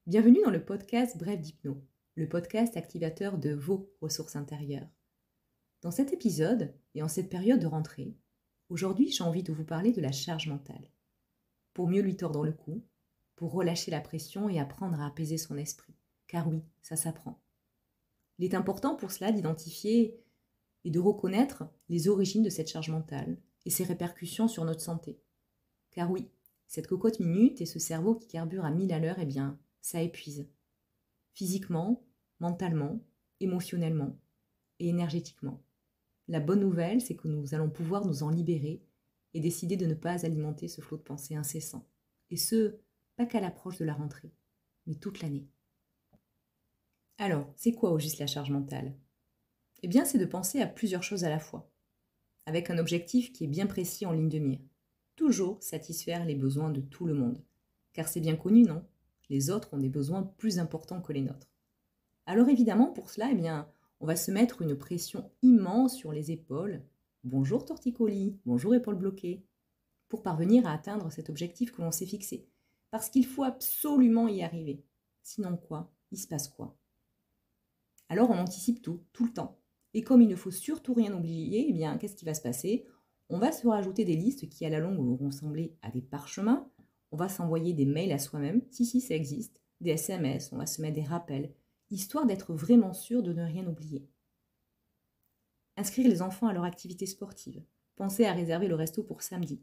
Bienvenue dans le podcast Bref d'Hypno, le podcast activateur de vos ressources intérieures. Dans cet épisode, et en cette période de rentrée, aujourd'hui j'ai envie de vous parler de la charge mentale. Pour mieux lui tordre le cou, pour relâcher la pression et apprendre à apaiser son esprit. Car oui, ça s'apprend. Il est important pour cela d'identifier et de reconnaître les origines de cette charge mentale et ses répercussions sur notre santé. Car oui, cette cocotte minute et ce cerveau qui carbure à 1000 à l'heure, eh bien, ça épuise. Physiquement, mentalement, émotionnellement et énergétiquement. La bonne nouvelle, c'est que nous allons pouvoir nous en libérer et décider de ne pas alimenter ce flot de pensée incessant. Et ce, pas qu'à l'approche de la rentrée, mais toute l'année. Alors, c'est quoi au juste la charge mentale ? Eh bien, c'est de penser à plusieurs choses à la fois, avec un objectif qui est bien précis en ligne de mire. Toujours satisfaire les besoins de tout le monde. Car c'est bien connu, non ? Les autres ont des besoins plus importants que les nôtres. Alors évidemment, pour cela, eh bien, on va se mettre une pression immense sur les épaules. Bonjour torticolis, bonjour épaules bloquées. Pour parvenir à atteindre cet objectif que l'on s'est fixé. Parce qu'il faut absolument y arriver. Sinon quoi ? Il se passe quoi ? Alors on anticipe tout le temps. Et comme il ne faut surtout rien oublier, eh bien, qu'est-ce qui va se passer ? On va se rajouter des listes qui à la longue vont ressembler à des parchemins. On va s'envoyer des mails à soi-même, si ça existe, des SMS, on va se mettre des rappels, histoire d'être vraiment sûr de ne rien oublier. Inscrire les enfants à leur activité sportive. Pensez à réserver le resto pour samedi.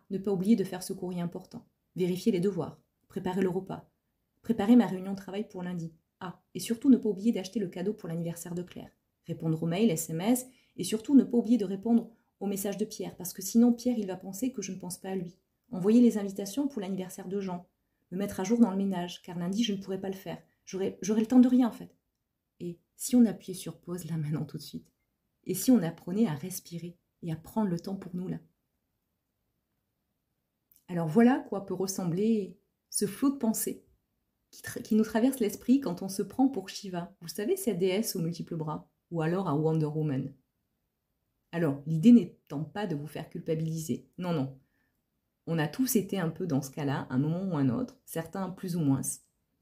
Ne pas oublier de faire ce courrier important. Vérifier les devoirs. Préparer le repas. Préparer ma réunion de travail pour lundi. Et surtout ne pas oublier d'acheter le cadeau pour l'anniversaire de Claire. Répondre aux mails, SMS, et surtout ne pas oublier de répondre aux messages de Pierre, parce que sinon Pierre il va penser que je ne pense pas à lui. Envoyer les invitations pour l'anniversaire de Jean. Me mettre à jour dans le ménage, car lundi je ne pourrai pas le faire. J'aurai le temps de rien en fait. Et si on appuyait sur pause là maintenant tout de suite ? Et si on apprenait à respirer et à prendre le temps pour nous là ? Alors voilà à quoi peut ressembler ce flot de pensée qui nous traverse l'esprit quand on se prend pour Shiva. Vous savez, cette déesse aux multiples bras, ou alors à Wonder Woman. Alors, l'idée n'étant pas de vous faire culpabiliser. Non. On a tous été un peu dans ce cas-là, un moment ou un autre, certains plus ou moins.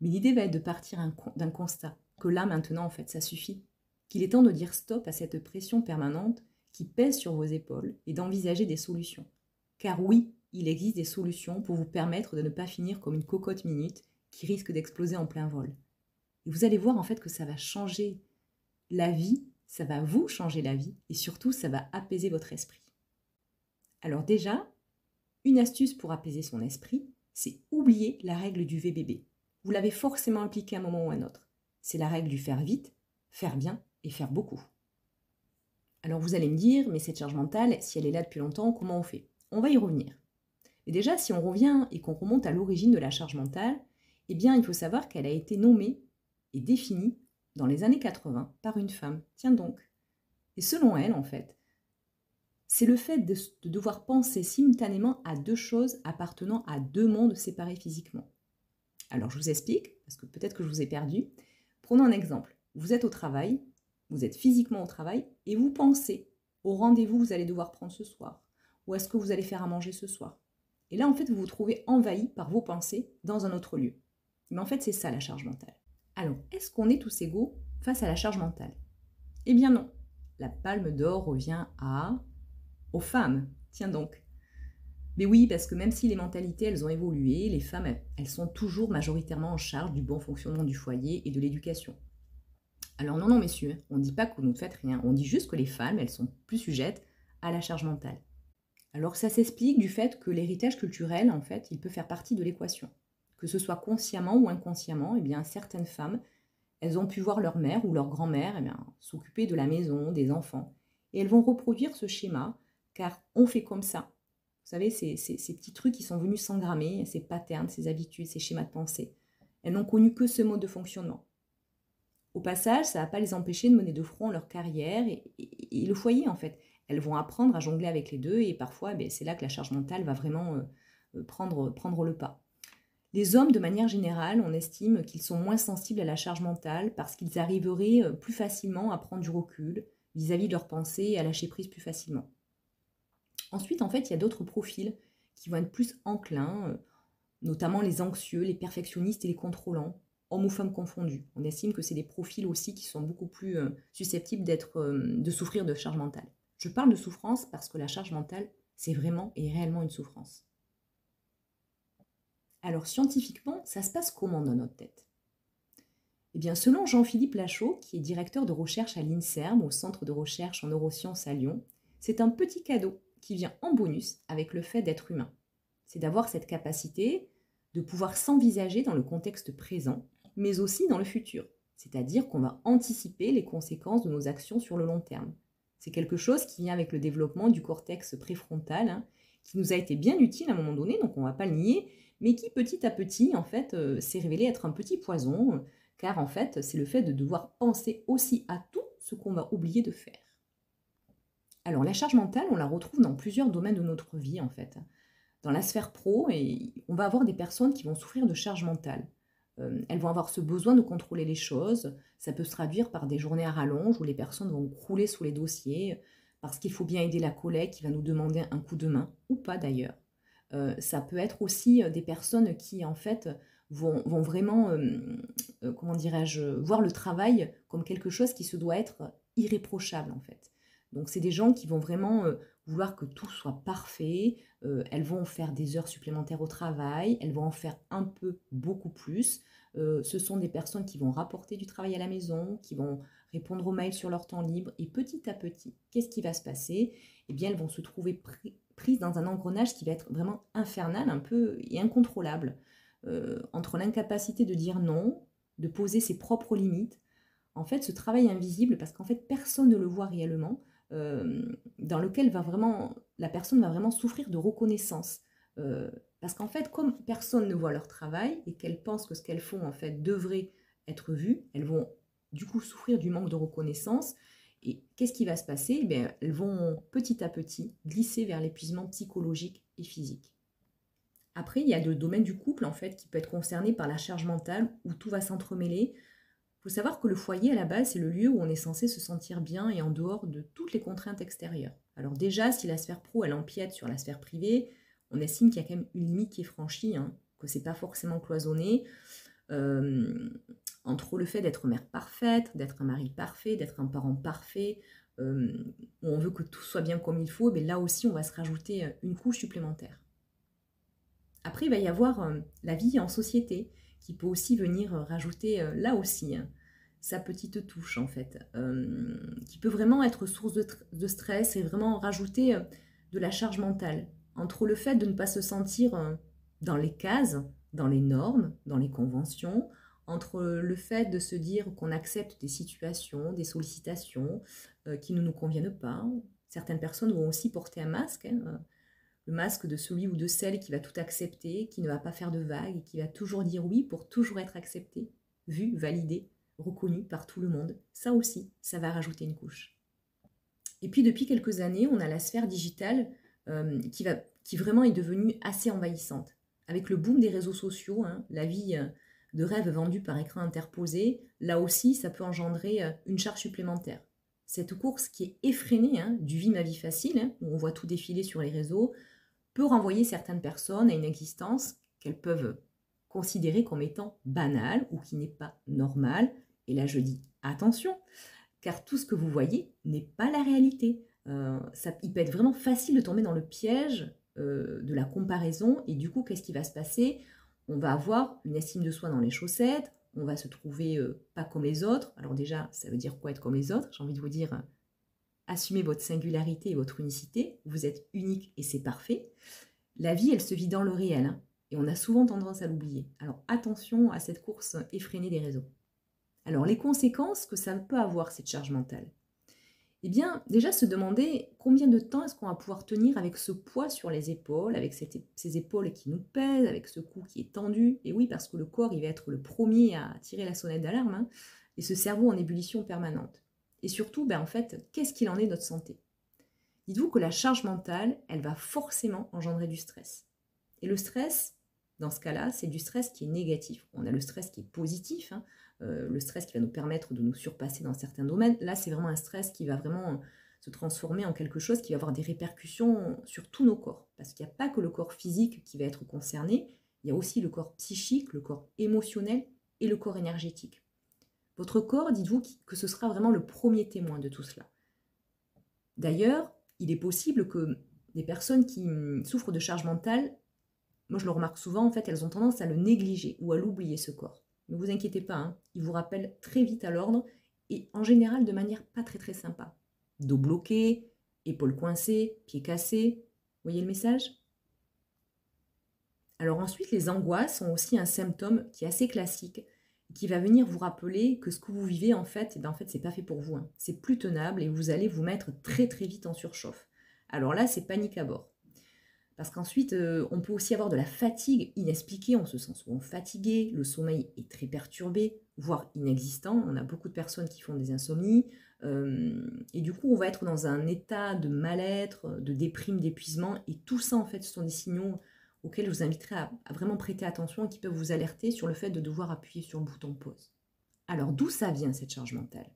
Mais l'idée va être de partir d'un constat, que là maintenant en fait ça suffit, qu'il est temps de dire stop à cette pression permanente qui pèse sur vos épaules et d'envisager des solutions. Car oui, il existe des solutions pour vous permettre de ne pas finir comme une cocotte minute qui risque d'exploser en plein vol. Et vous allez voir en fait que ça va changer la vie, ça va vous changer la vie et surtout ça va apaiser votre esprit. Alors déjà, une astuce pour apaiser son esprit, c'est oublier la règle du VBB. Vous l'avez forcément appliquée à un moment ou à un autre. C'est la règle du faire vite, faire bien et faire beaucoup. Alors vous allez me dire, mais cette charge mentale, si elle est là depuis longtemps, comment on fait ? On va y revenir. Mais déjà, si on revient et qu'on remonte à l'origine de la charge mentale, eh bien, il faut savoir qu'elle a été nommée et définie dans les années 80 par une femme. Tiens donc. Et selon elle, en fait, c'est le fait de devoir penser simultanément à deux choses appartenant à deux mondes séparés physiquement. Alors, je vous explique, parce que peut-être que je vous ai perdu. Prenons un exemple. Vous êtes au travail, vous êtes physiquement au travail, et vous pensez au rendez-vous que vous allez devoir prendre ce soir, ou à ce que vous allez faire à manger ce soir. Et là, en fait, vous vous trouvez envahi par vos pensées dans un autre lieu. Mais en fait, c'est ça la charge mentale. Alors, est-ce qu'on est tous égaux face à la charge mentale ? Eh bien non. La palme d'or revient aux femmes. Tiens donc. Mais oui, parce que même si les mentalités, elles ont évolué, les femmes, elles sont toujours majoritairement en charge du bon fonctionnement du foyer et de l'éducation. Alors non, messieurs, on ne dit pas que vous ne faites rien. On dit juste que les femmes, elles sont plus sujettes à la charge mentale. Alors ça s'explique du fait que l'héritage culturel, en fait, il peut faire partie de l'équation. Que ce soit consciemment ou inconsciemment, eh bien, certaines femmes, elles ont pu voir leur mère ou leur grand-mère s'occuper de la maison, des enfants. Et elles vont reproduire ce schéma, car on fait comme ça. Vous savez, ces petits trucs qui sont venus s'engrammer, ces patterns, ces habitudes, ces schémas de pensée. Elles n'ont connu que ce mode de fonctionnement. Au passage, ça ne va pas les empêcher de mener de front leur carrière et le foyer, en fait. Elles vont apprendre à jongler avec les deux et parfois, c'est là que la charge mentale va vraiment prendre le pas. Les hommes, de manière générale, on estime qu'ils sont moins sensibles à la charge mentale parce qu'ils arriveraient plus facilement à prendre du recul vis-à-vis de leurs pensées et à lâcher prise plus facilement. Ensuite, en fait, il y a d'autres profils qui vont être plus enclins, notamment les anxieux, les perfectionnistes et les contrôlants. hommes ou femmes confondus. On estime que c'est des profils aussi qui sont beaucoup plus susceptibles de souffrir de charge mentale. Je parle de souffrance parce que la charge mentale, c'est vraiment et réellement une souffrance. Alors scientifiquement, ça se passe comment dans notre tête? Eh bien, selon Jean-Philippe Lachaud, qui est directeur de recherche à l'INSERM, au Centre de recherche en neurosciences à Lyon, c'est un petit cadeau qui vient en bonus avec le fait d'être humain. C'est d'avoir cette capacité de pouvoir s'envisager dans le contexte présent, mais aussi dans le futur. C'est-à-dire qu'on va anticiper les conséquences de nos actions sur le long terme. C'est quelque chose qui vient avec le développement du cortex préfrontal, qui nous a été bien utile à un moment donné, donc on ne va pas le nier, mais qui petit à petit, en fait, s'est révélé être un petit poison, car en fait, c'est le fait de devoir penser aussi à tout ce qu'on va oublier de faire. Alors, la charge mentale, on la retrouve dans plusieurs domaines de notre vie, en fait. Dans la sphère pro, et on va avoir des personnes qui vont souffrir de charge mentale. Elles vont avoir ce besoin de contrôler les choses. Ça peut se traduire par des journées à rallonge où les personnes vont crouler sous les dossiers parce qu'il faut bien aider la collègue qui va nous demander un coup de main, ou pas d'ailleurs. Ça peut être aussi des personnes qui, en fait, vont vraiment, comment dirais-je, voir le travail comme quelque chose qui se doit être irréprochable, en fait. Donc, c'est des gens qui vont vraiment vouloir que tout soit parfait. Elles vont faire des heures supplémentaires au travail. Elles vont en faire un peu, beaucoup plus. Ce sont des personnes qui vont rapporter du travail à la maison, qui vont répondre aux mails sur leur temps libre. Et petit à petit, qu'est-ce qui va se passer? Eh bien, elles vont se trouver prises dans un engrenage qui va être vraiment infernal, un peu et incontrôlable. Entre l'incapacité de dire non, de poser ses propres limites. En fait, ce travail invisible, parce qu'en fait, personne ne le voit réellement, dans lequel la personne va vraiment souffrir de reconnaissance. Parce qu'en fait, comme personne ne voit leur travail et qu'elles pensent que ce qu'elles font, en fait, devrait être vu, elles vont du coup souffrir du manque de reconnaissance. Et qu'est-ce qui va se passer? Elles vont petit à petit glisser vers l'épuisement psychologique et physique. Après, il y a le domaine du couple, en fait, qui peut être concerné par la charge mentale, où tout va s'entremêler. Il faut savoir que le foyer, à la base, c'est le lieu où on est censé se sentir bien et en dehors de toutes les contraintes extérieures. Alors déjà, si la sphère pro, elle empiète sur la sphère privée, on estime qu'il y a quand même une limite qui est franchie, que c'est pas forcément cloisonné. Entre le fait d'être mère parfaite, d'être un mari parfait, d'être un parent parfait, où on veut que tout soit bien comme il faut, mais là aussi, on va se rajouter une couche supplémentaire. Après, il va y avoir la vie en société, qui peut aussi venir rajouter là aussi sa petite touche en fait, qui peut vraiment être source de stress et vraiment rajouter de la charge mentale. Entre le fait de ne pas se sentir dans les cases, dans les normes, dans les conventions, entre le fait de se dire qu'on accepte des situations, des sollicitations qui ne nous conviennent pas. Certaines personnes vont aussi porter un masque, le masque de celui ou de celle qui va tout accepter, qui ne va pas faire de vagues et qui va toujours dire oui pour toujours être accepté, vu, validé, reconnu par tout le monde. Ça aussi, ça va rajouter une couche. Et puis depuis quelques années, on a la sphère digitale qui vraiment est devenue assez envahissante. Avec le boom des réseaux sociaux, la vie de rêve vendue par écran interposé, là aussi, ça peut engendrer une charge supplémentaire. Cette course qui est effrénée du « vie ma vie facile », où on voit tout défiler sur les réseaux, peut renvoyer certaines personnes à une existence qu'elles peuvent considérer comme étant banale ou qui n'est pas normale. Et là, je dis attention, car tout ce que vous voyez n'est pas la réalité. Il peut être vraiment facile de tomber dans le piège de la comparaison. Et du coup, qu'est-ce qui va se passer? On va avoir une estime de soi dans les chaussettes, on va se trouver pas comme les autres. Alors déjà, ça veut dire quoi être comme les autres? J'ai envie de vous dire... assumez votre singularité et votre unicité, vous êtes unique et c'est parfait. La vie, elle se vit dans le réel, et on a souvent tendance à l'oublier. Alors attention à cette course effrénée des réseaux. Alors les conséquences que ça peut avoir, cette charge mentale. Eh bien, déjà se demander combien de temps est-ce qu'on va pouvoir tenir avec ce poids sur les épaules, avec ces épaules qui nous pèsent, avec ce cou qui est tendu. Et oui, parce que le corps, il va être le premier à tirer la sonnette d'alarme, et ce cerveau en ébullition permanente. Et surtout, en fait, qu'est-ce qu'il en est de notre santé? Dites-vous que la charge mentale, elle va forcément engendrer du stress. Et le stress, dans ce cas-là, c'est du stress qui est négatif. On a le stress qui est positif, le stress qui va nous permettre de nous surpasser dans certains domaines. Là, c'est vraiment un stress qui va vraiment se transformer en quelque chose qui va avoir des répercussions sur tous nos corps. Parce qu'il n'y a pas que le corps physique qui va être concerné, il y a aussi le corps psychique, le corps émotionnel et le corps énergétique. Votre corps, dites-vous que ce sera vraiment le premier témoin de tout cela. D'ailleurs, il est possible que des personnes qui souffrent de charge mentale, moi je le remarque souvent, en fait, elles ont tendance à le négliger ou à l'oublier, ce corps. Ne vous inquiétez pas, hein, il vous rappelle très vite à l'ordre et en général de manière pas très très sympa. Dos bloqué, épaules coincées, pieds cassés. Vous voyez le message? Alors ensuite, les angoisses sont aussi un symptôme qui est assez classique, qui va venir vous rappeler que ce que vous vivez, en fait, c'est pas fait pour vous. Hein. C'est plus tenable et vous allez vous mettre très très vite en surchauffe. Alors là, c'est panique à bord. Parce qu'ensuite, on peut aussi avoir de la fatigue inexpliquée, on se sent souvent fatigué, le sommeil est très perturbé, voire inexistant. On a beaucoup de personnes qui font des insomnies. Et du coup, on va être dans un état de mal-être, de déprime, d'épuisement. Et tout ça, en fait, ce sont des signaux auxquels je vous inviterai à vraiment prêter attention et qui peuvent vous alerter sur le fait de devoir appuyer sur le bouton pause. Alors, d'où ça vient, cette charge mentale?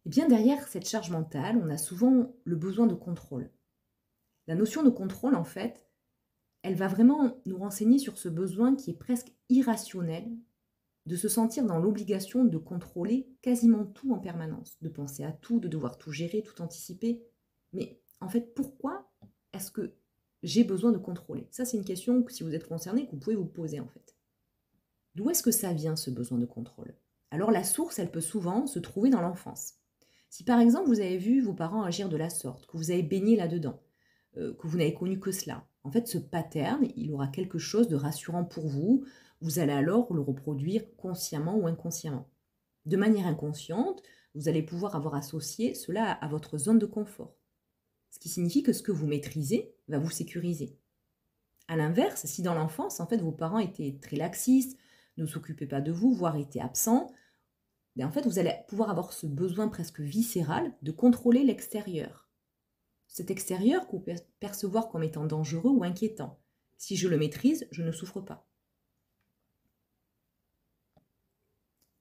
Eh bien, derrière cette charge mentale, on a souvent le besoin de contrôle. La notion de contrôle, en fait, elle va vraiment nous renseigner sur ce besoin qui est presque irrationnel de se sentir dans l'obligation de contrôler quasiment tout en permanence, de penser à tout, de devoir tout gérer, tout anticiper. Mais en fait, pourquoi est-ce que j'ai besoin de contrôler? Ça, c'est une question que si vous êtes concerné, que vous pouvez vous poser en fait. D'où est-ce que ça vient, ce besoin de contrôle? Alors la source, elle peut souvent se trouver dans l'enfance. Si par exemple, vous avez vu vos parents agir de la sorte, que vous avez baigné là-dedans, que vous n'avez connu que cela. En fait, ce pattern, il aura quelque chose de rassurant pour vous. Vous allez alors le reproduire consciemment ou inconsciemment. De manière inconsciente, vous allez pouvoir avoir associé cela à votre zone de confort. Ce qui signifie que ce que vous maîtrisez va vous sécuriser. A l'inverse, si dans l'enfance, en fait, vos parents étaient très laxistes, ne s'occupaient pas de vous, voire étaient absents, en fait, vous allez pouvoir avoir ce besoin presque viscéral de contrôler l'extérieur. Cet extérieur que vous pouvez percevoir comme étant dangereux ou inquiétant. Si je le maîtrise, je ne souffre pas.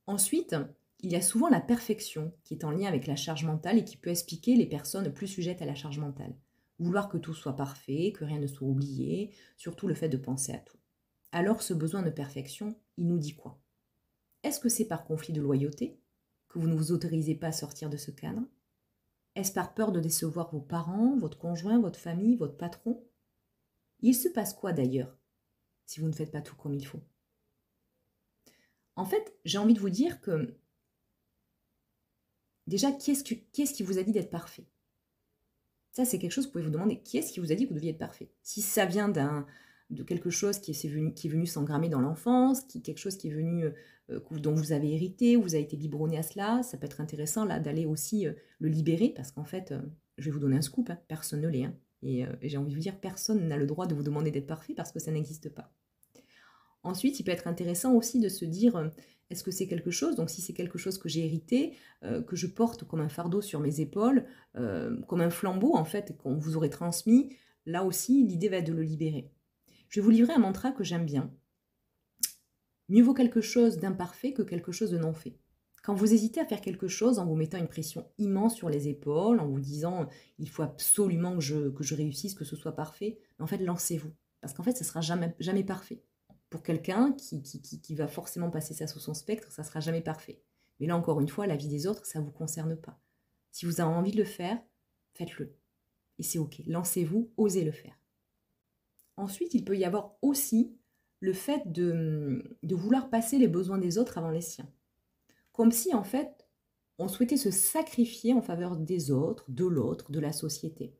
Ensuite, il y a souvent la perfection qui est en lien avec la charge mentale et qui peut expliquer les personnes plus sujettes à la charge mentale. Vouloir que tout soit parfait, que rien ne soit oublié, surtout le fait de penser à tout. Alors ce besoin de perfection, il nous dit quoi? Est-ce que c'est par conflit de loyauté que vous ne vous autorisez pas à sortir de ce cadre? Est-ce par peur de décevoir vos parents, votre conjoint, votre famille, votre patron? Il se passe quoi d'ailleurs si vous ne faites pas tout comme il faut? En fait, j'ai envie de vous dire que déjà, qui est-ce qui vous a dit d'être parfait? Ça, c'est quelque chose que vous pouvez vous demander. Qui est-ce qui vous a dit que vous deviez être parfait? Si ça vient de quelque chose qui est venu s'engrammer dans l'enfance, quelque chose qui est venu, dont vous avez hérité, ou vous avez été biberonné à cela, ça peut être intéressant là d'aller aussi le libérer, parce qu'en fait, je vais vous donner un scoop, hein, personne ne l'est. Hein, et j'ai envie de vous dire, personne n'a le droit de vous demander d'être parfait parce que ça n'existe pas. Ensuite, il peut être intéressant aussi de se dire, est-ce que c'est quelque chose, donc si c'est quelque chose que j'ai hérité, que je porte comme un fardeau sur mes épaules, comme un flambeau en fait, qu'on vous aurait transmis, là aussi, l'idée va être de le libérer. Je vais vous livrer un mantra que j'aime bien. Mieux vaut quelque chose d'imparfait que quelque chose de non fait. Quand vous hésitez à faire quelque chose en vous mettant une pression immense sur les épaules, en vous disant il faut absolument que je réussisse, que ce soit parfait, en fait, lancez-vous. Parce qu'en fait, ce ne sera jamais parfait. Pour quelqu'un qui va forcément passer ça sous son spectre, ça ne sera jamais parfait. Mais là, encore une fois, la vie des autres, ça ne vous concerne pas. Si vous avez envie de le faire, faites-le. Et c'est OK. Lancez-vous, osez le faire. Ensuite, il peut y avoir aussi le fait de vouloir passer les besoins des autres avant les siens. Comme si, en fait, on souhaitait se sacrifier en faveur des autres, de l'autre, de la société.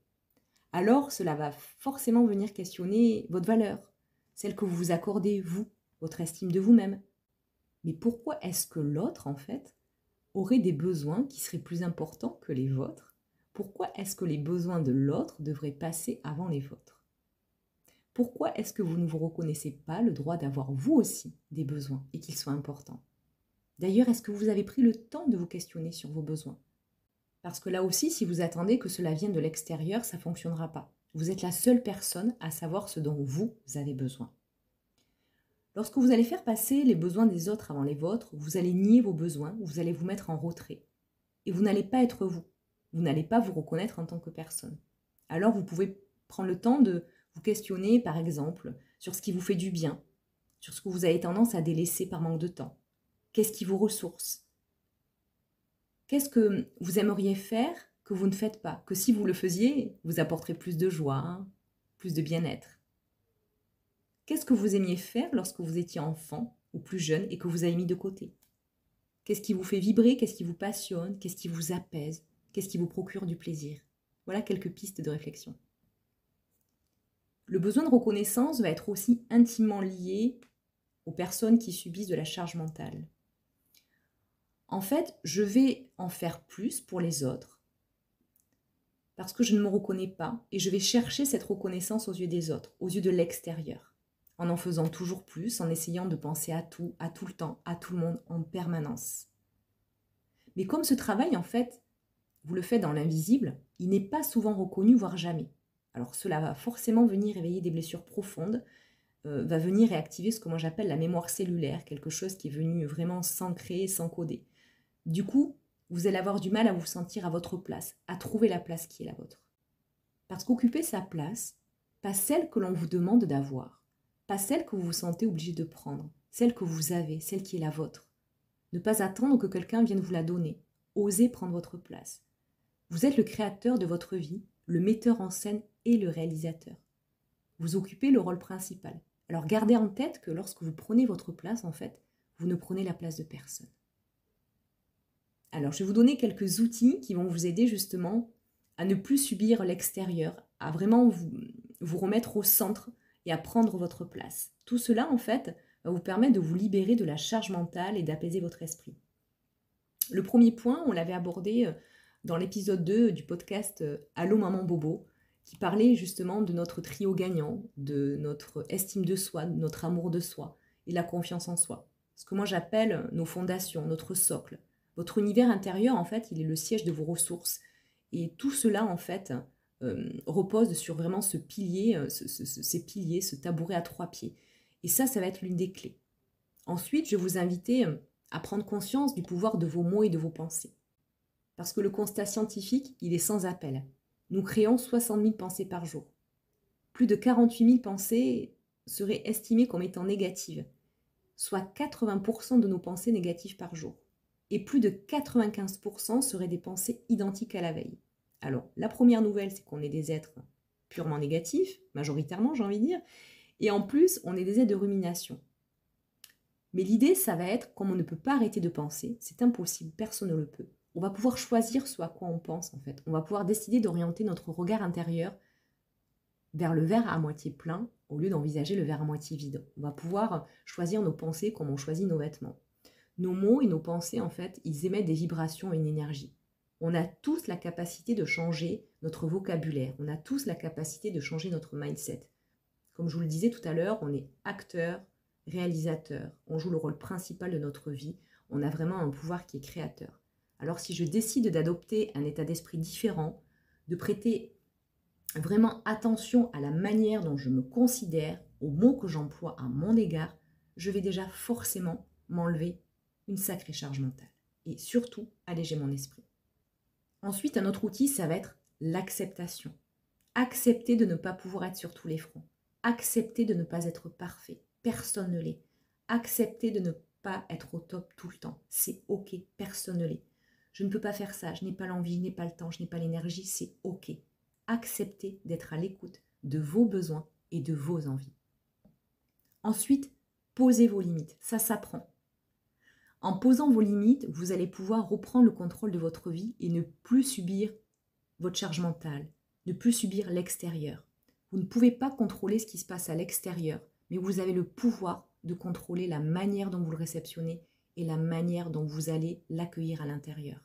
Alors, cela va forcément venir questionner votre valeur, celle que vous vous accordez, vous, votre estime de vous-même. Mais pourquoi est-ce que l'autre, en fait, aurait des besoins qui seraient plus importants que les vôtres? Pourquoi est-ce que les besoins de l'autre devraient passer avant les vôtres? Pourquoi est-ce que vous ne vous reconnaissez pas le droit d'avoir vous aussi des besoins et qu'ils soient importants? D'ailleurs, est-ce que vous avez pris le temps de vous questionner sur vos besoins? Parce que là aussi, si vous attendez que cela vienne de l'extérieur, ça ne fonctionnera pas. Vous êtes la seule personne à savoir ce dont vous avez besoin. Lorsque vous allez faire passer les besoins des autres avant les vôtres, vous allez nier vos besoins, vous allez vous mettre en retrait. Et vous n'allez pas être vous. Vous n'allez pas vous reconnaître en tant que personne. Alors vous pouvez prendre le temps de vous questionner, par exemple, sur ce qui vous fait du bien, sur ce que vous avez tendance à délaisser par manque de temps. Qu'est-ce qui vous ressource? Qu'est-ce que vous aimeriez faire que vous ne faites pas? Que si vous le faisiez, vous apporterez plus de joie, hein, plus de bien-être. Qu'est-ce que vous aimiez faire lorsque vous étiez enfant ou plus jeune et que vous avez mis de côté? Qu'est-ce qui vous fait vibrer? Qu'est-ce qui vous passionne? Qu'est-ce qui vous apaise? Qu'est-ce qui vous procure du plaisir? Voilà quelques pistes de réflexion. Le besoin de reconnaissance va être aussi intimement lié aux personnes qui subissent de la charge mentale. En fait, je vais en faire plus pour les autres parce que je ne me reconnais pas et je vais chercher cette reconnaissance aux yeux des autres, aux yeux de l'extérieur, en faisant toujours plus, en essayant de penser à tout le temps, à tout le monde, en permanence. Mais comme ce travail, en fait, vous le faites dans l'invisible, il n'est pas souvent reconnu, voire jamais. Alors cela va forcément venir éveiller des blessures profondes, va venir réactiver ce que moi j'appelle la mémoire cellulaire, quelque chose qui est venu vraiment s'ancrer, s'encoder. Du coup, vous allez avoir du mal à vous sentir à votre place, à trouver la place qui est la vôtre. Parce qu'occuper sa place, pas celle que l'on vous demande d'avoir, pas celle que vous vous sentez obligé de prendre, celle que vous avez, celle qui est la vôtre. Ne pas attendre que quelqu'un vienne vous la donner, osez prendre votre place. Vous êtes le créateur de votre vie, le metteur en scène et le réalisateur. Vous occupez le rôle principal. Alors gardez en tête que lorsque vous prenez votre place, en fait, vous ne prenez la place de personne. Alors je vais vous donner quelques outils qui vont vous aider justement à ne plus subir l'extérieur, à vraiment vous remettre au centre et à prendre votre place. Tout cela, en fait, va vous permettre de vous libérer de la charge mentale et d'apaiser votre esprit. Le premier point, on l'avait abordé dans l'épisode 2 du podcast Allô Maman Bobo, qui parlait justement de notre trio gagnant, de notre estime de soi, de notre amour de soi et la confiance en soi. Ce que moi j'appelle nos fondations, notre socle. Votre univers intérieur, en fait, il est le siège de vos ressources. Et tout cela, en fait, repose sur vraiment ce pilier, ces piliers, ce tabouret à 3 pieds. Et ça va être l'une des clés. Ensuite, je vais vous inviter à prendre conscience du pouvoir de vos mots et de vos pensées. Parce que le constat scientifique, il est sans appel. Nous créons 60 000 pensées par jour. Plus de 48 000 pensées seraient estimées comme étant négatives, soit 80% de nos pensées négatives par jour. Et plus de 95% seraient des pensées identiques à la veille. Alors, la première nouvelle, c'est qu'on est des êtres purement négatifs, majoritairement, j'ai envie de dire, et en plus, on est des êtres de rumination. Mais l'idée, ça va être, comme on ne peut pas arrêter de penser, c'est impossible, personne ne le peut. On va pouvoir choisir ce à quoi on pense, en fait. On va pouvoir décider d'orienter notre regard intérieur vers le verre à moitié plein, au lieu d'envisager le verre à moitié vide. On va pouvoir choisir nos pensées comme on choisit nos vêtements. Nos mots et nos pensées, en fait, ils émettent des vibrations et une énergie. On a tous la capacité de changer notre vocabulaire. On a tous la capacité de changer notre mindset. Comme je vous le disais tout à l'heure, on est acteur, réalisateur. On joue le rôle principal de notre vie. On a vraiment un pouvoir qui est créateur. Alors si je décide d'adopter un état d'esprit différent, de prêter vraiment attention à la manière dont je me considère, aux mots que j'emploie à mon égard, je vais déjà forcément m'enlever une sacrée charge mentale et surtout alléger mon esprit. Ensuite, un autre outil, ça va être l'acceptation. Accepter de ne pas pouvoir être sur tous les fronts. Accepter de ne pas être parfait. Personne ne l'est. Accepter de ne pas être au top tout le temps. C'est ok, personne ne l'est. Je ne peux pas faire ça, je n'ai pas l'envie, je n'ai pas le temps, je n'ai pas l'énergie, c'est ok. Accepter d'être à l'écoute de vos besoins et de vos envies. Ensuite, posez vos limites. Ça s'apprend. En posant vos limites, vous allez pouvoir reprendre le contrôle de votre vie et ne plus subir votre charge mentale, ne plus subir l'extérieur. Vous ne pouvez pas contrôler ce qui se passe à l'extérieur, mais vous avez le pouvoir de contrôler la manière dont vous le réceptionnez et la manière dont vous allez l'accueillir à l'intérieur.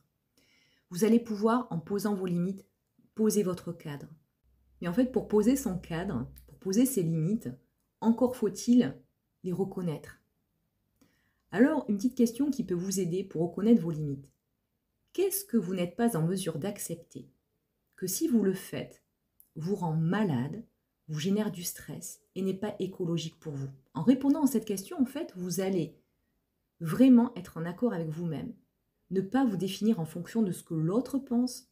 Vous allez pouvoir, en posant vos limites, poser votre cadre. Mais en fait, pour poser son cadre, pour poser ses limites, encore faut-il les reconnaître. Alors, une petite question qui peut vous aider pour reconnaître vos limites. Qu'est-ce que vous n'êtes pas en mesure d'accepter que si vous le faites, vous rend malade, vous génère du stress et n'est pas écologique pour vous? En répondant à cette question, en fait, vous allez vraiment être en accord avec vous-même, ne pas vous définir en fonction de ce que l'autre pense.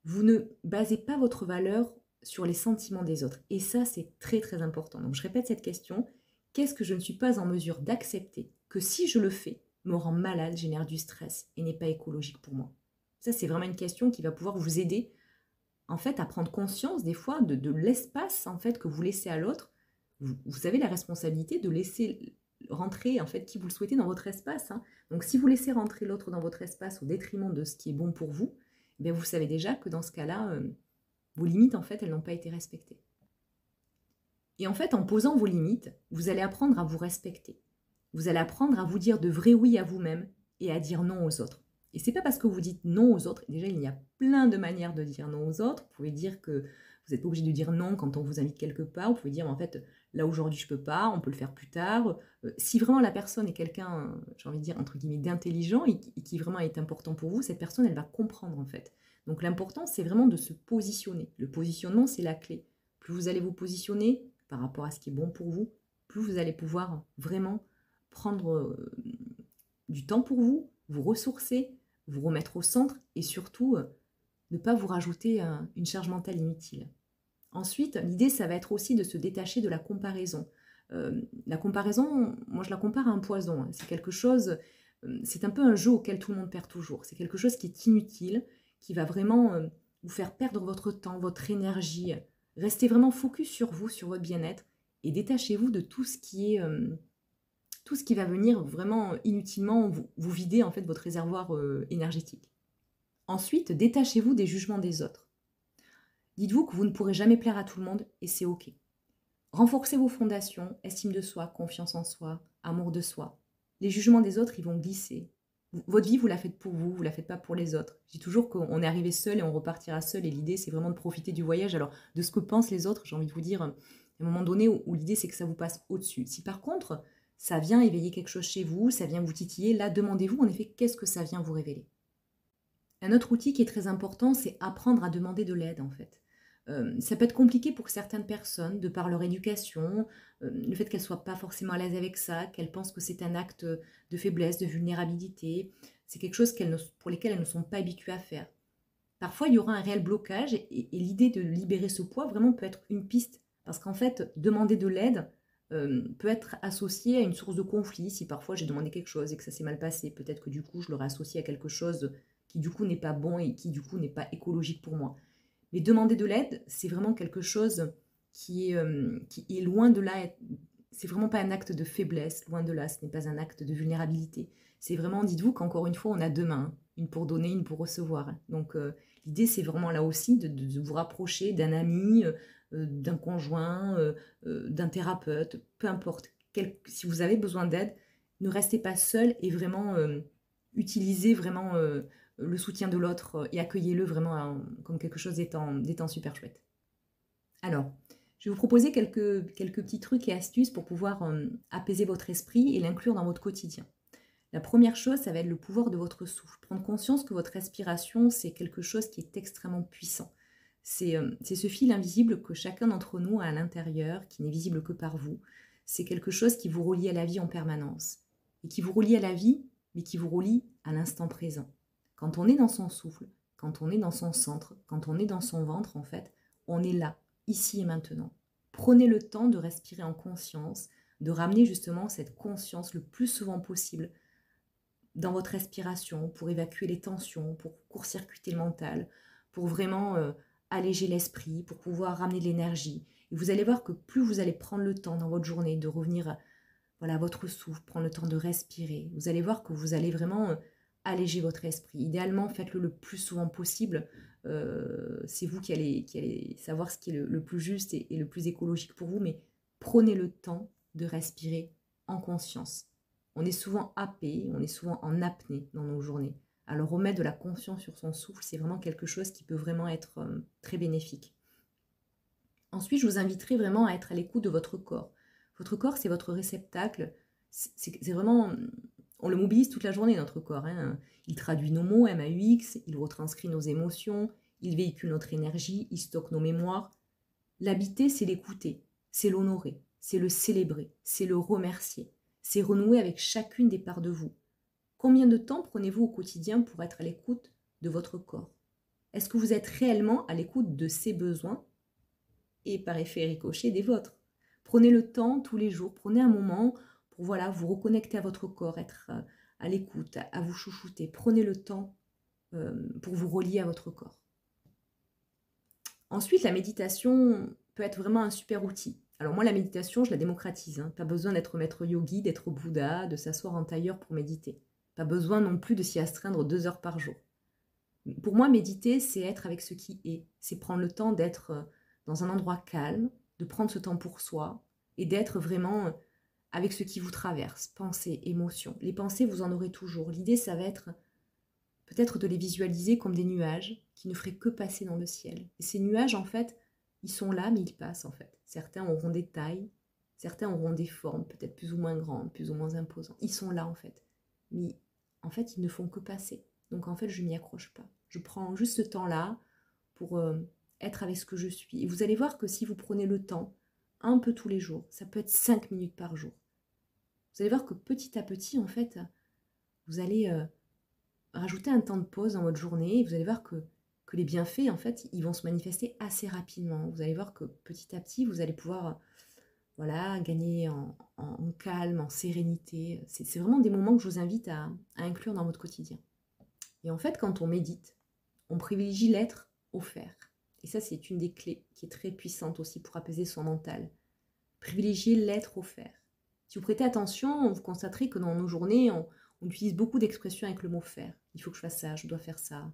Vous ne basez pas votre valeur sur les sentiments des autres. Et ça, c'est très très important. Donc je répète cette question. Qu'est-ce que je ne suis pas en mesure d'accepter que si je le fais, me rend malade, génère du stress et n'est pas écologique pour moi? Ça, c'est vraiment une question qui va pouvoir vous aider en fait à prendre conscience des fois de l'espace en fait que vous laissez à l'autre. Vous avez la responsabilité de laisser rentrer en fait qui vous le souhaitez dans votre espace, hein. Donc si vous laissez rentrer l'autre dans votre espace au détriment de ce qui est bon pour vous, eh bien, vous savez déjà que dans ce cas-là, vos limites en fait, elles n'ont pas été respectées. Et en fait, en posant vos limites, vous allez apprendre à vous respecter. Vous allez apprendre à vous dire de vrais oui à vous-même et à dire non aux autres. Et c'est pas parce que vous dites non aux autres, déjà il y a plein de manières de dire non aux autres. Vous pouvez dire que vous n'êtes pas obligé de dire non quand on vous invite quelque part. Vous pouvez dire en fait là aujourd'hui je peux pas, on peut le faire plus tard. Si vraiment la personne est quelqu'un, j'ai envie de dire entre guillemets d'intelligent et qui vraiment est important pour vous, cette personne elle va comprendre en fait. Donc l'important c'est vraiment de se positionner. Le positionnement c'est la clé. Plus vous allez vous positionner par rapport à ce qui est bon pour vous, plus vous allez pouvoir vraiment prendre du temps pour vous, vous ressourcer, vous remettre au centre et surtout ne pas vous rajouter une charge mentale inutile. Ensuite, l'idée, ça va être aussi de se détacher de la comparaison. La comparaison, moi je la compare à un poison, hein. C'est quelque chose, c'est un peu un jeu auquel tout le monde perd toujours. C'est quelque chose qui est inutile, qui va vraiment vous faire perdre votre temps, votre énergie. Restez vraiment focus sur vous, sur votre bien-être et détachez-vous de tout ce qui est tout ce qui va venir vraiment inutilement vous vider en fait votre réservoir énergétique. Ensuite, détachez-vous des jugements des autres. Dites-vous que vous ne pourrez jamais plaire à tout le monde et c'est ok. Renforcez vos fondations, estime de soi, confiance en soi, amour de soi. Les jugements des autres, ils vont glisser. Votre vie, vous la faites pour vous, vous la faites pas pour les autres. Je dis toujours qu'on est arrivé seul et on repartira seul et l'idée, c'est vraiment de profiter du voyage. Alors, de ce que pensent les autres, j'ai envie de vous dire, à un moment donné où l'idée, c'est que ça vous passe au-dessus. Si par contre, ça vient éveiller quelque chose chez vous, ça vient vous titiller, là, demandez-vous en effet qu'est-ce que ça vient vous révéler. Un autre outil qui est très important, c'est apprendre à demander de l'aide en fait. Ça peut être compliqué pour certaines personnes, de par leur éducation, le fait qu'elles ne soient pas forcément à l'aise avec ça, qu'elles pensent que c'est un acte de faiblesse, de vulnérabilité, c'est quelque chose pour lesquelles elles ne sont pas habituées à faire. Parfois, il y aura un réel blocage et l'idée de libérer ce poids vraiment peut être une piste, parce qu'en fait, demander de l'aide peut être associé à une source de conflit. Si parfois j'ai demandé quelque chose et que ça s'est mal passé, peut-être que du coup je l'aurais associé à quelque chose qui du coup n'est pas bon et qui du coup n'est pas écologique pour moi. Mais demander de l'aide, c'est vraiment quelque chose qui est loin de là. C'est vraiment pas un acte de faiblesse, loin de là. Ce n'est pas un acte de vulnérabilité. C'est vraiment, dites-vous qu'encore une fois, on a deux mains, une pour donner, une pour recevoir. Donc l'idée, c'est vraiment là aussi de vous rapprocher d'un ami, d'un conjoint, d'un thérapeute, peu importe. Si vous avez besoin d'aide, ne restez pas seul et vraiment utilisez vraiment le soutien de l'autre et accueillez-le vraiment comme quelque chose d'étant super chouette. Alors, je vais vous proposer quelques petits trucs et astuces pour pouvoir apaiser votre esprit et l'inclure dans votre quotidien. La première chose, ça va être le pouvoir de votre souffle. Prendre conscience que votre respiration, c'est quelque chose qui est extrêmement puissant. C'est ce fil invisible que chacun d'entre nous a à l'intérieur, qui n'est visible que par vous. C'est quelque chose qui vous relie à la vie en permanence. Et qui vous relie à la vie, mais qui vous relie à l'instant présent. Quand on est dans son souffle, quand on est dans son centre, quand on est dans son ventre, en fait, on est là, ici et maintenant. Prenez le temps de respirer en conscience, de ramener justement cette conscience le plus souvent possible dans votre respiration pour évacuer les tensions, pour court-circuiter le mental, pour vraiment alléger l'esprit, pour pouvoir ramener de l'énergie. Et vous allez voir que plus vous allez prendre le temps dans votre journée de revenir à votre souffle, prendre le temps de respirer, vous allez voir que vous allez vraiment alléger votre esprit. Idéalement, faites-le le plus souvent possible. C'est vous qui allez savoir ce qui est le plus juste et le plus écologique pour vous, mais prenez le temps de respirer en conscience. On est souvent happé, on est souvent en apnée dans nos journées. Alors remettre de la conscience sur son souffle, c'est vraiment quelque chose qui peut vraiment être très bénéfique. Ensuite, je vous inviterai vraiment à être à l'écoute de votre corps. Votre corps, c'est votre réceptacle. C'est vraiment... On le mobilise toute la journée, notre corps, hein. Il traduit nos mots, MAUX, il retranscrit nos émotions, il véhicule notre énergie, il stocke nos mémoires. L'habiter, c'est l'écouter, c'est l'honorer, c'est le célébrer, c'est le remercier, c'est renouer avec chacune des parts de vous. Combien de temps prenez-vous au quotidien pour être à l'écoute de votre corps? Est-ce que vous êtes réellement à l'écoute de ses besoins et par effet ricochet des vôtres? Prenez le temps tous les jours, prenez un moment pour voilà, vous reconnecter à votre corps, être à l'écoute, à vous chouchouter. Prenez le temps pour vous relier à votre corps. Ensuite, la méditation peut être vraiment un super outil. Alors moi, la méditation, je la démocratise. Hein. Pas besoin d'être maître yogi, d'être Bouddha, de s'asseoir en tailleur pour méditer. Pas besoin non plus de s'y astreindre 2 heures par jour. Pour moi, méditer, c'est être avec ce qui est. C'est prendre le temps d'être dans un endroit calme, de prendre ce temps pour soi et d'être vraiment avec ce qui vous traverse. Pensées, émotions. Les pensées, vous en aurez toujours. L'idée, ça va être peut-être de les visualiser comme des nuages qui ne feraient que passer dans le ciel. Et ces nuages, en fait, ils sont là, mais ils passent, en fait. Certains auront des tailles, certains auront des formes, peut-être plus ou moins grandes, plus ou moins imposantes. Ils sont là, en fait. Mais, en fait, ils ne font que passer. Donc, en fait, je ne m'y accroche pas. Je prends juste ce temps-là pour être avec ce que je suis. Et vous allez voir que si vous prenez le temps, un peu tous les jours, ça peut être 5 minutes par jour. Vous allez voir que petit à petit, en fait, vous allez rajouter un temps de pause dans votre journée et vous allez voir que les bienfaits, en fait, ils vont se manifester assez rapidement. Vous allez voir que petit à petit, vous allez pouvoir voilà, gagner en calme, en sérénité. C'est vraiment des moments que je vous invite à inclure dans votre quotidien. Et en fait, quand on médite, on privilégie l'être au faire. Et ça, c'est une des clés qui est très puissante aussi pour apaiser son mental. Privilégier l'être au faire. Si vous prêtez attention, vous constaterez que dans nos journées, on utilise beaucoup d'expressions avec le mot faire. Il faut que je fasse ça, je dois faire ça.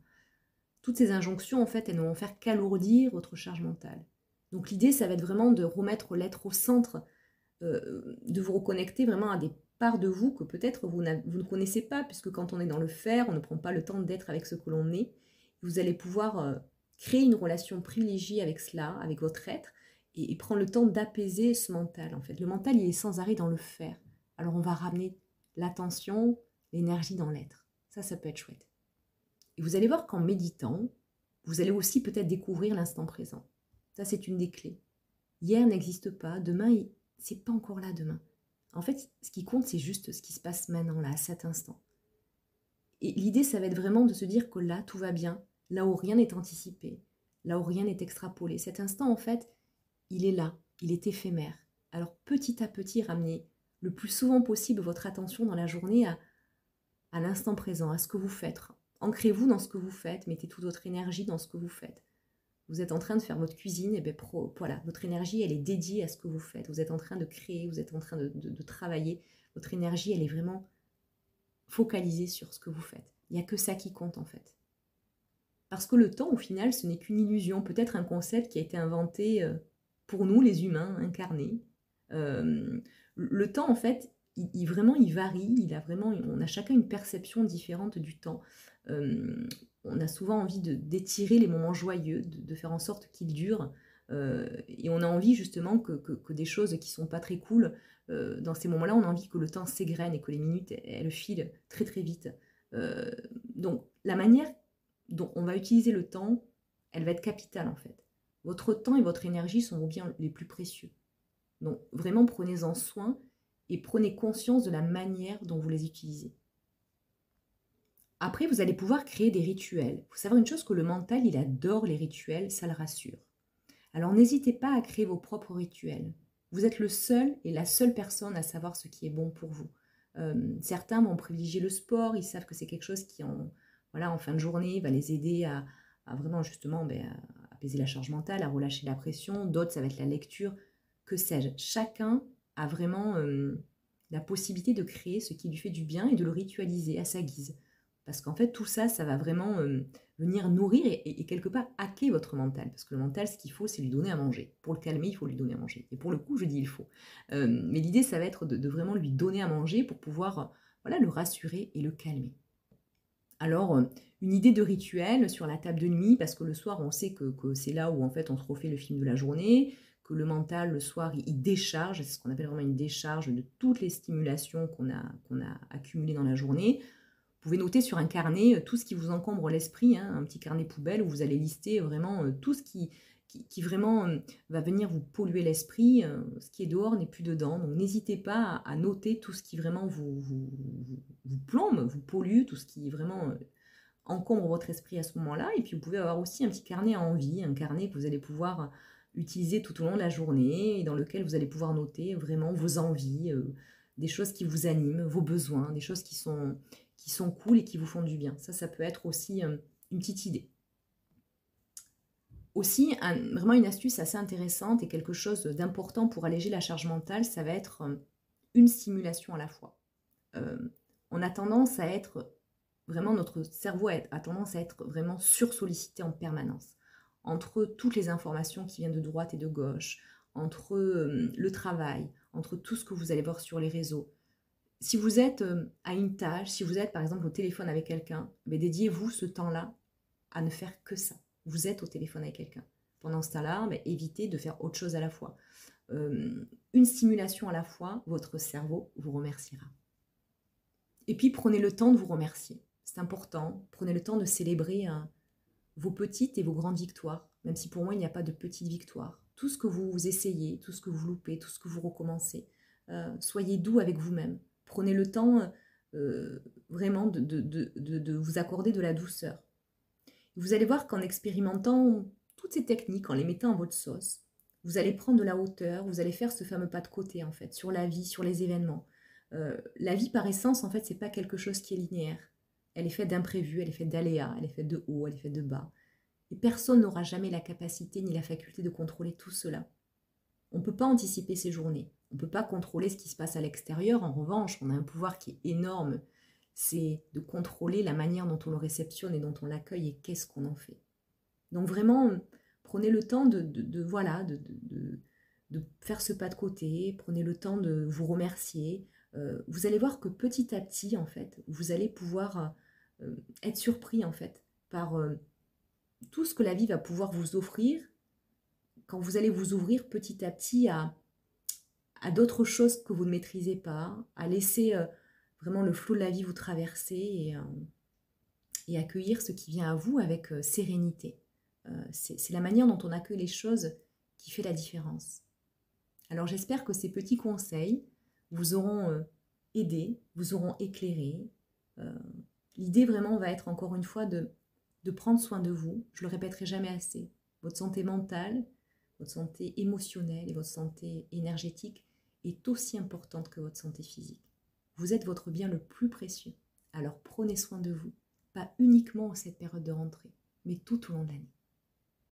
Toutes ces injonctions, en fait, elles ne vont faire qu'alourdir votre charge mentale. Donc l'idée, ça va être vraiment de remettre l'être au centre, de vous reconnecter vraiment à des parts de vous que peut-être vous ne connaissez pas, puisque quand on est dans le faire, on ne prend pas le temps d'être avec ce que l'on est. Vous allez pouvoir créer une relation privilégiée avec cela, avec votre être, et prendre le temps d'apaiser ce mental, en fait. Le mental, il est sans arrêt dans le faire. Alors on va ramener l'attention, l'énergie dans l'être. Ça peut être chouette. Et vous allez voir qu'en méditant, vous allez aussi peut-être découvrir l'instant présent. Ça, c'est une des clés. Hier n'existe pas, demain, c'est pas encore là demain. En fait, ce qui compte, c'est juste ce qui se passe maintenant, là, à cet instant. Et l'idée, ça va être vraiment de se dire que là, tout va bien, là où rien n'est anticipé, là où rien n'est extrapolé. Cet instant, en fait, il est là, il est éphémère. Alors, petit à petit, ramenez le plus souvent possible votre attention dans la journée à l'instant présent, à ce que vous faites. Ancrez-vous dans ce que vous faites, mettez toute votre énergie dans ce que vous faites. Vous êtes en train de faire votre cuisine, et bien voilà, votre énergie, elle est dédiée à ce que vous faites. Vous êtes en train de créer, vous êtes en train de travailler. Votre énergie, elle est vraiment focalisée sur ce que vous faites. Il n'y a que ça qui compte, en fait. Parce que le temps, au final, ce n'est qu'une illusion, peut-être un concept qui a été inventé pour nous, les humains, incarnés. Le temps, en fait, il varie, on a chacun une perception différente du temps. On a souvent envie d'étirer les moments joyeux, de faire en sorte qu'ils durent, et on a envie justement que des choses qui sont pas très cool, dans ces moments-là, on a envie que le temps s'égrène et que les minutes, elles filent très très vite. Donc la manière dont on va utiliser le temps, elle va être capitale en fait. Votre temps et votre énergie sont vos biens les plus précieux. Donc vraiment prenez-en soin et prenez conscience de la manière dont vous les utilisez. Après, vous allez pouvoir créer des rituels. Il faut savoir une chose, que le mental, il adore les rituels, ça le rassure. Alors n'hésitez pas à créer vos propres rituels. Vous êtes le seul et la seule personne à savoir ce qui est bon pour vous. Certains vont privilégier le sport, ils savent que c'est quelque chose qui, en fin de journée, va les aider à vraiment justement à apaiser la charge mentale, à relâcher la pression. D'autres, ça va être la lecture, que sais-je. Chacun a vraiment la possibilité de créer ce qui lui fait du bien et de le ritualiser à sa guise. Parce qu'en fait, tout ça, ça va vraiment venir nourrir et quelque part hacker votre mental. Parce que le mental, ce qu'il faut, c'est lui donner à manger. Pour le calmer, il faut lui donner à manger. Et pour le coup, je dis il faut. Mais l'idée, ça va être de vraiment lui donner à manger pour pouvoir le rassurer et le calmer. Alors, une idée de rituel sur la table de nuit, parce que le soir, on sait que c'est là où en fait on se refait le film de la journée, que le mental, le soir, il décharge, c'est ce qu'on appelle vraiment une décharge de toutes les stimulations qu'on a accumulées dans la journée. Vous pouvez noter sur un carnet tout ce qui vous encombre l'esprit, un petit carnet poubelle où vous allez lister vraiment tout ce qui vraiment va venir vous polluer l'esprit. Ce qui est dehors n'est plus dedans. Donc n'hésitez pas à noter tout ce qui vraiment vous plombe, vous pollue, tout ce qui vraiment encombre votre esprit à ce moment-là. Et puis vous pouvez avoir aussi un petit carnet à envie, un carnet que vous allez pouvoir utiliser tout au long de la journée et dans lequel vous allez pouvoir noter vraiment vos envies, des choses qui vous animent, vos besoins, des choses qui sont cool et qui vous font du bien. Ça peut être aussi une petite idée. Aussi, vraiment une astuce assez intéressante et quelque chose d'important pour alléger la charge mentale, ça va être une stimulation à la fois. On a tendance à être, vraiment notre cerveau a tendance à être vraiment sursollicité en permanence. Entre toutes les informations qui viennent de droite et de gauche, entre le travail, entre tout ce que vous allez voir sur les réseaux. Si vous êtes à une tâche, si vous êtes par exemple au téléphone avec quelqu'un, dédiez-vous ce temps-là à ne faire que ça. Vous êtes au téléphone avec quelqu'un. Pendant ce temps-là, évitez de faire autre chose à la fois. Une stimulation à la fois, votre cerveau vous remerciera. Et puis prenez le temps de vous remercier. C'est important. Prenez le temps de célébrer vos petites et vos grandes victoires. Même si pour moi, il n'y a pas de petites victoires. Tout ce que vous essayez, tout ce que vous loupez, tout ce que vous recommencez. Soyez doux avec vous-même. Prenez le temps vraiment de vous accorder de la douceur. Vous allez voir qu'en expérimentant toutes ces techniques, en les mettant en votre sauce, vous allez prendre de la hauteur, vous allez faire ce fameux pas de côté en fait, sur la vie, sur les événements. La vie par essence, en fait, c'est pas quelque chose qui est linéaire. Elle est faite d'imprévus, elle est faite d'aléas, elle est faite de hauts, elle est faite de bas. Et personne n'aura jamais la capacité ni la faculté de contrôler tout cela. On ne peut pas anticiper ces journées. On ne peut pas contrôler ce qui se passe à l'extérieur. En revanche, on a un pouvoir qui est énorme. C'est de contrôler la manière dont on le réceptionne et dont on l'accueille et qu'est-ce qu'on en fait. Donc vraiment, prenez le temps de faire ce pas de côté. Prenez le temps de vous remercier. Vous allez voir que petit à petit, en fait, vous allez pouvoir être surpris, en fait, par tout ce que la vie va pouvoir vous offrir quand vous allez vous ouvrir petit à petit à d'autres choses que vous ne maîtrisez pas, à laisser vraiment le flot de la vie vous traverser et accueillir ce qui vient à vous avec sérénité. C'est la manière dont on accueille les choses qui fait la différence. Alors j'espère que ces petits conseils vous auront aidé, vous auront éclairé. L'idée vraiment va être encore une fois de prendre soin de vous. Je le répéterai jamais assez. Votre santé mentale, votre santé émotionnelle et votre santé énergétique est aussi importante que votre santé physique. Vous êtes votre bien le plus précieux. Alors prenez soin de vous, pas uniquement en cette période de rentrée, mais tout au long de l'année.